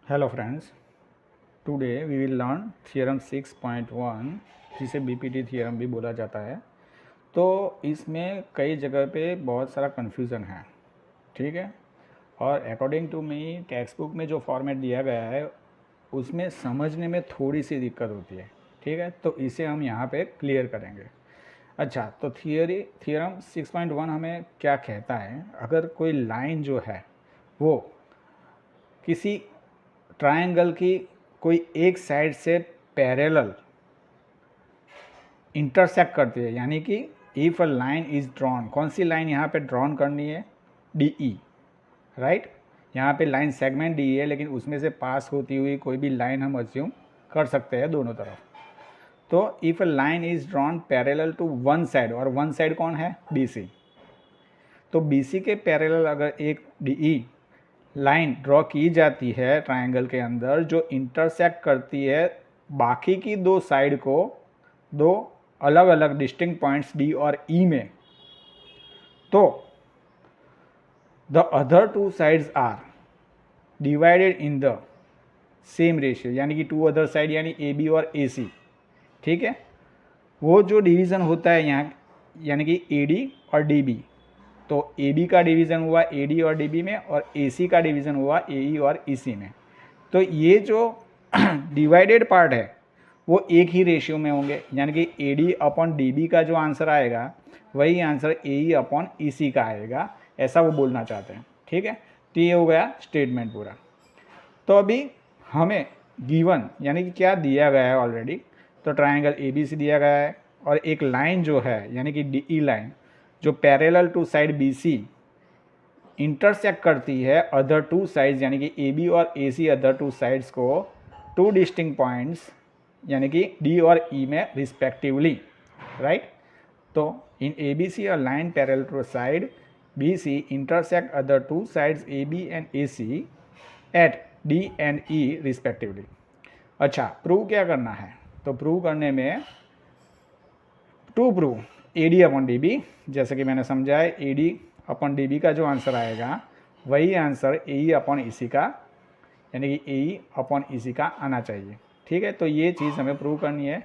Hello friends, today we will learn theorem 6.1 जिसे BPT theorem भी बोला जाता है। तो इसमें कई जगह पे बहुत सारा कन्फ्यूज़न है, ठीक है। और according to me textbook में जो फॉर्मेट दिया गया है उसमें समझने में थोड़ी सी दिक्कत होती है, ठीक है। तो इसे हम यहाँ पे क्लियर करेंगे। अच्छा, तो थियरम 6.1 हमें क्या कहता है? अगर कोई लाइन जो है वो किसी ट्रायंगल की कोई एक साइड से पैरेलल इंटरसेक्ट करती है, यानी कि if a line is drawn, कौन सी लाइन यहाँ पे ड्रॉन करनी है? D E, right. यहाँ पे लाइन सेगमेंट डी है, लेकिन उसमें से पास होती हुई कोई भी लाइन हम अज्यूम कर सकते हैं दोनों तरफ। तो if a line is drawn parallel to one side, और वन साइड कौन है? B C. तो बी सी के पैरेलल अगर एक डी ई लाइन ड्रॉ की जाती है ट्रायंगल के अंदर जो इंटरसेक्ट करती है बाकी की दो साइड को, दो अलग अलग डिस्टिंक्ट पॉइंट्स डी और ई में, तो the other two sides are divided in the same ratio, यानी कि टू अदर साइड यानी ए बी और ए सी, ठीक है। वो जो डिवीज़न होता है यहाँ, यानी कि ए डी और डी बी, तो ए बी का डिवीज़न हुआ ए डी और डी बी में, और ए सी का डिवीज़न हुआ ए ई और ई सी में। तो ये जो डिवाइडेड पार्ट है वो एक ही रेशियो में होंगे, यानी कि A D upon D B का जो आंसर आएगा वही आंसर ए ई अपॉन ई सी का आएगा, ऐसा वो बोलना चाहते हैं, ठीक है। तो ये हो गया स्टेटमेंट पूरा। तो अभी हमें गिवन यानी कि क्या दिया गया है ऑलरेडी, तो ट्रायंगल ए बी सी दिया गया है, और एक लाइन जो है यानी कि डी ई लाइन जो parallel to side B C intersect करती है अदर टू साइड्स, यानी कि ए बी और A C other two sides को टू डिस्टिंक्ट पॉइंट्स यानी कि डी और ई में रिस्पेक्टिवली, राइट। तो in A B C a line parallel to side B C intersect other two sides A B and A C at D and E respectively. अच्छा, prove क्या करना है? तो प्रूव करने में to prove A D upon D B, जैसे कि मैंने समझा है A D upon D B का जो आंसर आएगा वही आंसर ए ई अपॉन ई सी का, यानी कि ए ई अपॉन ई सी का आना चाहिए, ठीक है। तो ये चीज़ हमें प्रूव करनी है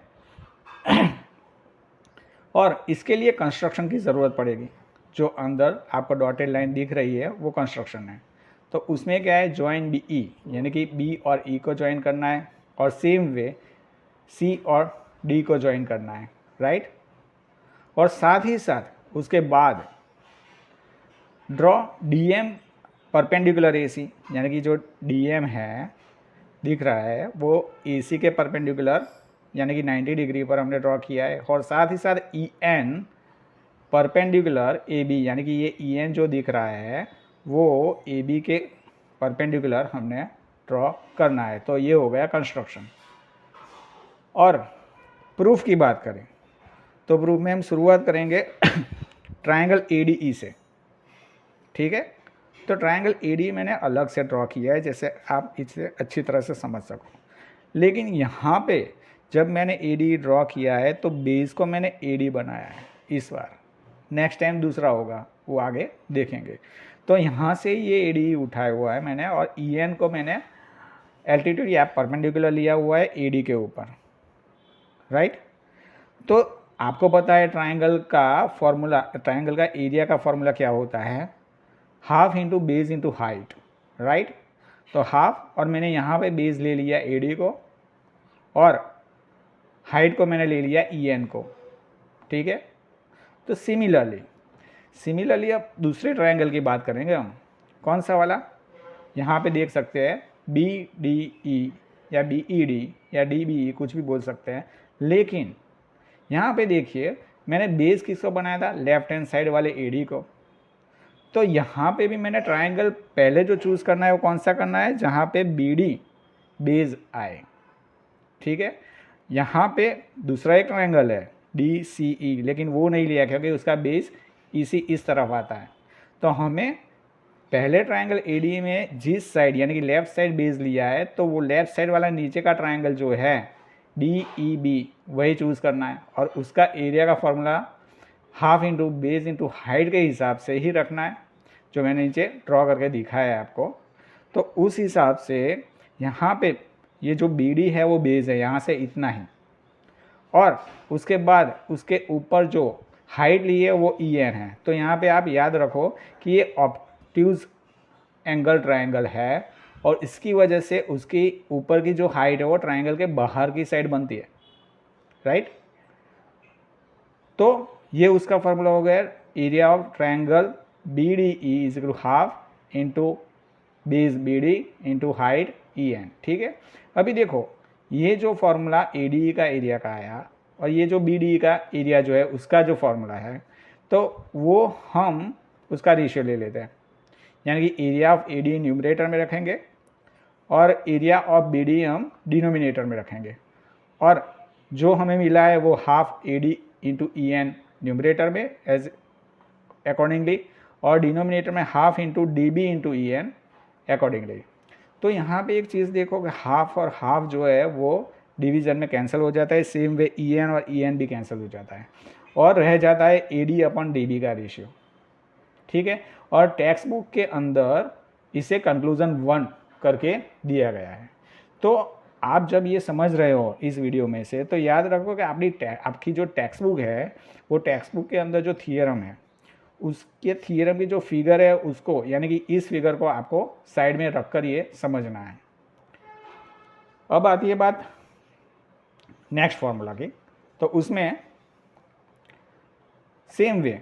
और इसके लिए कंस्ट्रक्शन की ज़रूरत पड़ेगी। जो अंदर आपको डॉटेड लाइन दिख रही है वो कंस्ट्रक्शन है। तो उसमें क्या है? ज्वाइन बी ई, यानी कि बी और ई को ज्वाइन करना है, और सेम वे सी और डी को ज्वाइन करना है, राइट। और साथ ही साथ उसके बाद draw D M perpendicular A C, यानी कि जो डी एम है दिख रहा है वो ए सी के परपेंडिकुलर यानी कि 90 डिग्री पर हमने ड्रॉ किया है, और साथ ही साथ E N perpendicular A B, यानी कि ये ई एन जो दिख रहा है वो ए बी के परपेंडिकुलर हमने ड्रॉ करना है। तो ये हो गया कंस्ट्रक्शन। और प्रूफ की बात करें तो प्रूफ में हम शुरुआत करेंगे ट्रायंगल ए डी ई से, ठीक है। तो ट्रायंगल ए डी मैंने अलग से ड्रॉ किया है जैसे आप इसे अच्छी तरह से समझ सको। लेकिन यहाँ पे जब मैंने ए डी ड्रॉ किया है तो बेस को मैंने ए डी बनाया है इस बार, नेक्स्ट टाइम दूसरा होगा वो आगे देखेंगे। तो यहाँ से ये ए डी उठाया हुआ है मैंने, और ई एन को मैंने एल्टीट्यूड या परपेंडिकुलर लिया हुआ है ए डी के ऊपर, राइट। तो आपको पता है ट्रायंगल का फॉर्मूला, ट्रायंगल का एरिया का फॉर्मूला क्या होता है? Half into base into height, right. तो हाफ, और मैंने यहाँ पे बेस ले लिया ए डी को, और हाइट को मैंने ले लिया ई एन को, ठीक है। तो सिमिलरली अब दूसरे ट्रायंगल की बात करेंगे हम। कौन सा वाला? यहाँ पे देख सकते हैं बी डी ई या बी ई डी या डी बी ई, कुछ भी बोल सकते हैं। लेकिन यहाँ पे देखिए मैंने बेस किसको बनाया था? लेफ्ट हैंड साइड वाले ए डी को। तो यहाँ पे भी मैंने ट्रायंगल पहले जो चूज़ करना है वो कौन सा करना है? जहाँ पे बी डी बेस आए, ठीक है। यहाँ पे दूसरा एक ट्रायंगल है डी सी ई, लेकिन वो नहीं लिया क्योंकि उसका बेस ई सी इस तरफ आता है। तो हमें पहले ट्रायंगल ए डी में जिस साइड यानी कि लेफ़्ट साइड बेस लिया है, तो वो लेफ़्ट साइड वाला नीचे का ट्रायंगल जो है डी ई बी वही चूज़ करना है, और उसका एरिया का formula half into base into height के हिसाब से ही रखना है, जो मैंने नीचे ड्रॉ करके दिखाया है आपको। तो उस हिसाब से यहाँ पे ये जो बी डी है वो बेस है, यहाँ से इतना ही, और उसके बाद उसके ऊपर जो हाइट ली है वो ई एन है। तो यहाँ पे आप याद रखो कि ये ऑब्ट्यूज एंगल ट्रायंगल है, और इसकी वजह से उसकी ऊपर की जो हाइट है वो ट्रायंगल के बाहर की साइड बनती है, राइट। तो ये उसका फॉर्मूला हो गया, area of triangle B D E is equal to half into base B D into height E N, ठीक है। अभी देखो ये जो फॉर्मूला ए डी ई का एरिया का आया और ये जो बी डी ई का एरिया जो है उसका जो फॉर्मूला है, तो वो हम उसका रेशियो ले लेते हैं, यानी कि area of A D numerator में रखेंगे और एरिया ऑफ बी डी हम डिनोमिनेटर में रखेंगे, और जो हमें मिला है वो half A D into E N numerator में एज अकॉर्डिंगली, और डिनोमिनेटर में half into D B into E N accordingly. तो यहाँ पे एक चीज़ देखो कि हाफ और हाफ जो है वो डिवीज़न में कैंसिल हो जाता है, सेम वे ई एन और ई एन भी कैंसिल हो जाता है, और रह जाता है A D upon D B का रेशियो, ठीक है। और टेक्स्ट बुक के अंदर इसे कंक्लूजन 1 करके दिया गया है। तो आप जब ये समझ रहे हो इस वीडियो में से, तो याद रखो कि आपकी जो टेक्स्ट बुक है वो टेक्स्ट बुक के अंदर जो थियरम है उसके थियरम की जो फिगर है उसको, यानी कि इस फिगर को आपको साइड में रखकर ये समझना है। अब आती है बात नेक्स्ट फॉर्मूला की। तो उसमें सेम वे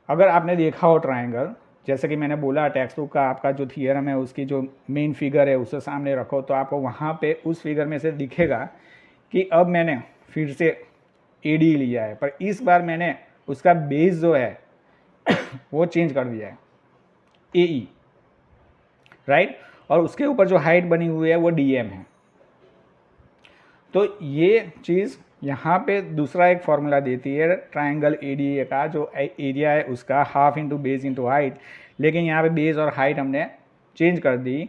अगर आपने देखा हो ट्रायंगल, जैसे कि मैंने बोला टेक्स्ट बुक का आपका जो थियरम है उसकी जो मेन फिगर है उसे सामने रखो, तो आपको वहाँ पे उस फिगर में से दिखेगा कि अब मैंने फिर से ए डी लिया है, पर इस बार मैंने उसका बेस जो है वो चेंज कर दिया है ए ई, राइट, और उसके ऊपर जो हाइट बनी हुई है वो डी एम है। तो ये चीज़ यहाँ पे दूसरा एक फॉर्मूला देती है ट्रायंगल ए डी ए का, जो एरिया है उसका half into base into height, लेकिन यहाँ पे बेस और हाइट हमने चेंज कर दी।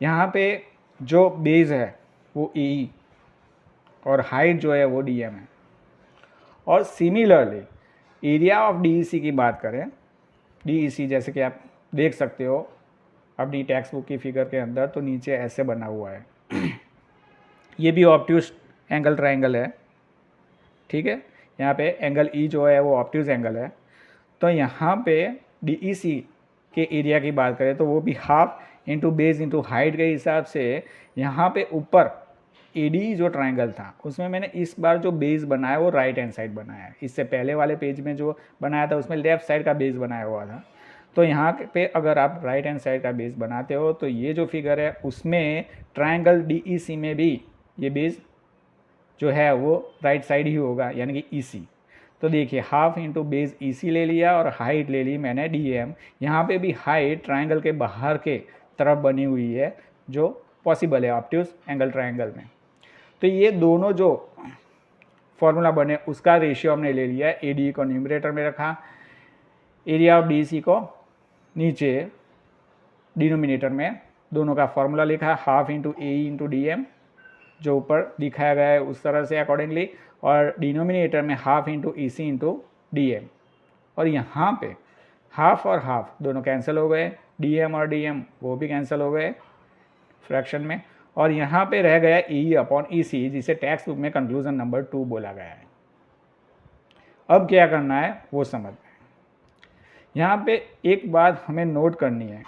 यहाँ पे जो बेस है वो ए ई और हाइट जो है वो डी एम है। और similarly area of D E C की बात करें, डी ई सी जैसे कि आप देख सकते हो अपनी टेक्स्ट बुक की फिगर के अंदर, तो नीचे ऐसे बना हुआ है ये भी ऑब्ट्यूज एंगल ट्रायंगल है, ठीक है। यहाँ पे एंगल ई जो है वो ऑब्ट्यूज एंगल है। तो यहाँ पे डी ई सी के एरिया की बात करें तो वो भी half into base into height के हिसाब से यहाँ पे ऊपर ए डी जो ट्रायंगल था उसमें मैंने इस बार जो बेस बनाया वो राइट हैंड साइड बनाया है। इससे पहले वाले पेज में जो बनाया था उसमें लेफ्ट साइड का बेस बनाया हुआ था। तो यहाँ पे अगर आप राइट हैंड साइड का बेस बनाते हो तो ये जो फिगर है उसमें ट्रायंगल डी ई सी में भी ये बेस जो है वो राइट साइड ही होगा, यानी कि ई सी। तो देखिए हाफ इंटू बेस ई सी ले लिया और हाइट ले ली मैंने डी एम। यहाँ पे भी हाइट ट्रायंगल के बाहर के तरफ बनी हुई है जो पॉसिबल है ऑब्ट्यूज एंगल ट्रायंगल में। तो ये दोनों जो फॉर्मूला बने उसका रेशियो हमने ले लिया है, ए डी को न्यूमरेटर में रखा, एरिया ऑफ डी सी को नीचे डिनोमिनेटर में दोनों का फॉर्मूला लिखा, हाफ इंटू ए इंटू डी एम जो ऊपर दिखाया गया है उस तरह से अकॉर्डिंगली, और डिनोमिनेटर में हाफ इंटू ई सी इंटू डी एम। और यहाँ पे हाफ और हाफ दोनों कैंसिल हो गए, डी एम और डी एम वो भी कैंसिल हो गए फ्रैक्शन में, और यहाँ पे रह गया ई अपॉन ई सी जिसे टेक्स्ट बुक में कंक्लूजन नंबर 2 बोला गया है। अब क्या करना है वो समझ में। यहाँ पे एक बात हमें नोट करनी है,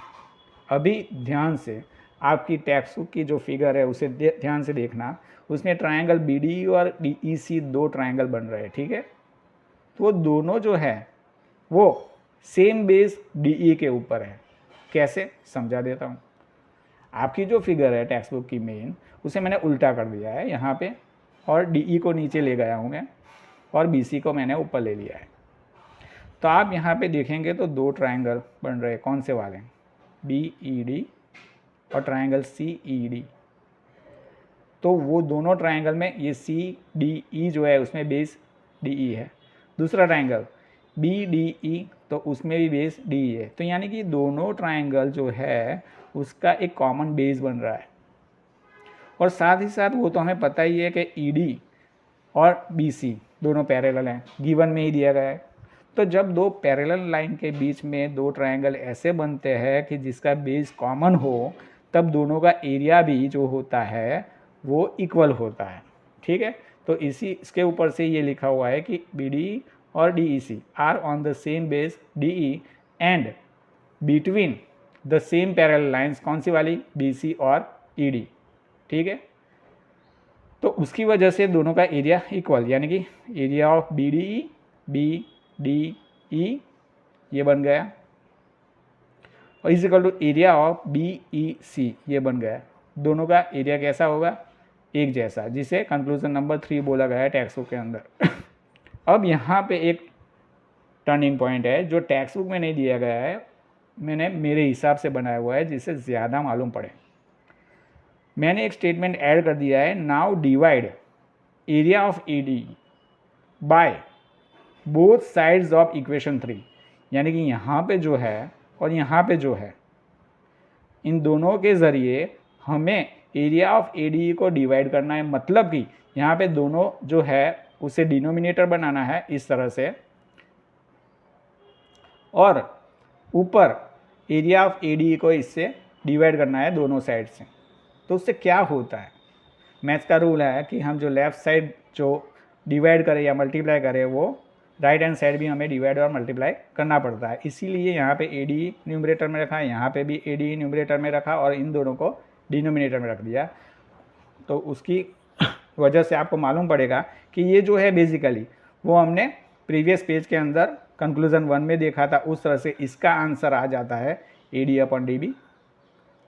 अभी ध्यान से आपकी टेक्स्ट बुक की जो फिगर है उसे ध्यान से देखना, उसमें ट्रायंगल बी डी और डी ई सी दो ट्रायंगल बन रहे हैं, ठीक है। तो वो दोनों जो है वो सेम बेस डी ई के ऊपर है। कैसे समझा देता हूँ। आपकी जो फिगर है टेक्स्ट बुक की मेन, उसे मैंने उल्टा कर दिया है यहाँ पे, और डी ई को नीचे ले गया हूँ मैं और बी सी को मैंने ऊपर ले लिया है। तो आप यहाँ पे देखेंगे तो दो ट्रायंगल बन रहे हैं, कौन से वाले, बी ई डी और ट्रायंगल सी ई डी। तो वो दोनों ट्रायंगल में ये सी डी ई जो है उसमें बेस डी ई है, दूसरा ट्रायंगल बी डी ई तो उसमें भी बेस डी ई है। तो यानी कि दोनों ट्रायंगल जो है उसका एक कॉमन बेस बन रहा है। और साथ ही साथ वो तो हमें पता ही है कि ई डी और बी सी दोनों पैरेलल हैं, गिवन में ही दिया गया है। तो जब दो पैरेलल लाइन के बीच में दो ट्रायंगल ऐसे बनते हैं कि जिसका बेस कॉमन हो, तब दोनों का एरिया भी जो होता है वो इक्वल होता है। ठीक है, तो इसके ऊपर से ये लिखा हुआ है कि BDE और DEC are on the same base DE and between the same parallel lines, कौन सी वाली, BC और ED। ठीक है, तो उसकी वजह से दोनों का एरिया इक्वल, यानी कि एरिया ऑफ BDE BDE ये बन गया और is equal to area of BEC ये बन गया। दोनों का एरिया कैसा होगा, एक जैसा, जिसे कंक्लूजन नंबर 3 बोला गया है टेक्स्ट बुक के अंदर। अब यहाँ पे एक टर्निंग पॉइंट है जो टेक्स्ट बुक में नहीं दिया गया है, मैंने मेरे हिसाब से बनाया हुआ है जिससे ज़्यादा मालूम पड़े। मैंने एक स्टेटमेंट ऐड कर दिया है, now divide area of ED by both sides of equation 3, यानी कि यहाँ पे जो है और यहाँ पे जो है, इन दोनों के ज़रिए हमें एरिया ऑफ ADE को डिवाइड करना है। मतलब कि यहाँ पे दोनों जो है उसे डिनोमिनेटर बनाना है इस तरह से, और ऊपर एरिया ऑफ ADE को इससे डिवाइड करना है दोनों साइड से। तो उससे क्या होता है, मैथ्स का रूल है कि हम जो लेफ़्ट साइड जो डिवाइड करें या मल्टीप्लाई करें वो राइट हैंड साइड भी हमें डिवाइड और मल्टीप्लाई करना पड़ता है। इसीलिए यहाँ पे ADE न्यूमरेटर में रखा, यहाँ पे भी ADE न्यूमरेटर में रखा और इन दोनों को डिनोमिनेटर में रख दिया। तो उसकी वजह से आपको मालूम पड़ेगा कि ये जो है बेसिकली वो हमने प्रीवियस पेज के अंदर कंक्लूजन 1 में देखा था, उस तरह से इसका आंसर आ जाता है AD अपॉन DB।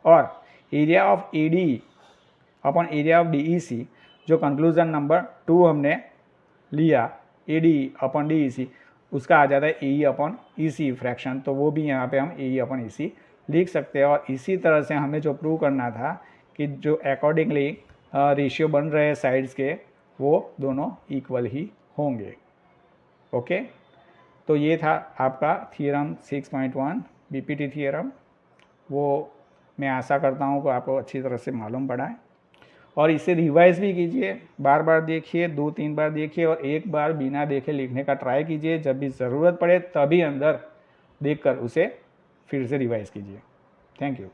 और area of ADE upon area of DEC जो कंक्लूजन नंबर 2 हमने लिया ADE अपॉन DEC, उसका आ जाता है AE अपॉन EC फ्रैक्शन। तो वो भी यहाँ पे हम AE अपॉन EC लिख सकते हैं। और इसी तरह से हमें जो प्रूव करना था कि जो अकॉर्डिंगली रेशियो बन रहे हैं साइड्स के वो दोनों इक्वल ही होंगे। ओके, तो ये था आपका थ्योरम 6.1 BPT थ्योरम। वो मैं आशा करता हूँ कि आपको अच्छी तरह से मालूम पड़ा है और इसे रिवाइज भी कीजिए, बार बार देखिए, 2-3 बार देखिए और एक बार बिना देखे लिखने का ट्राई कीजिए। जब भी ज़रूरत पड़े तभी अंदर देखकर उसे फिर से रिवाइज कीजिए। Thank you.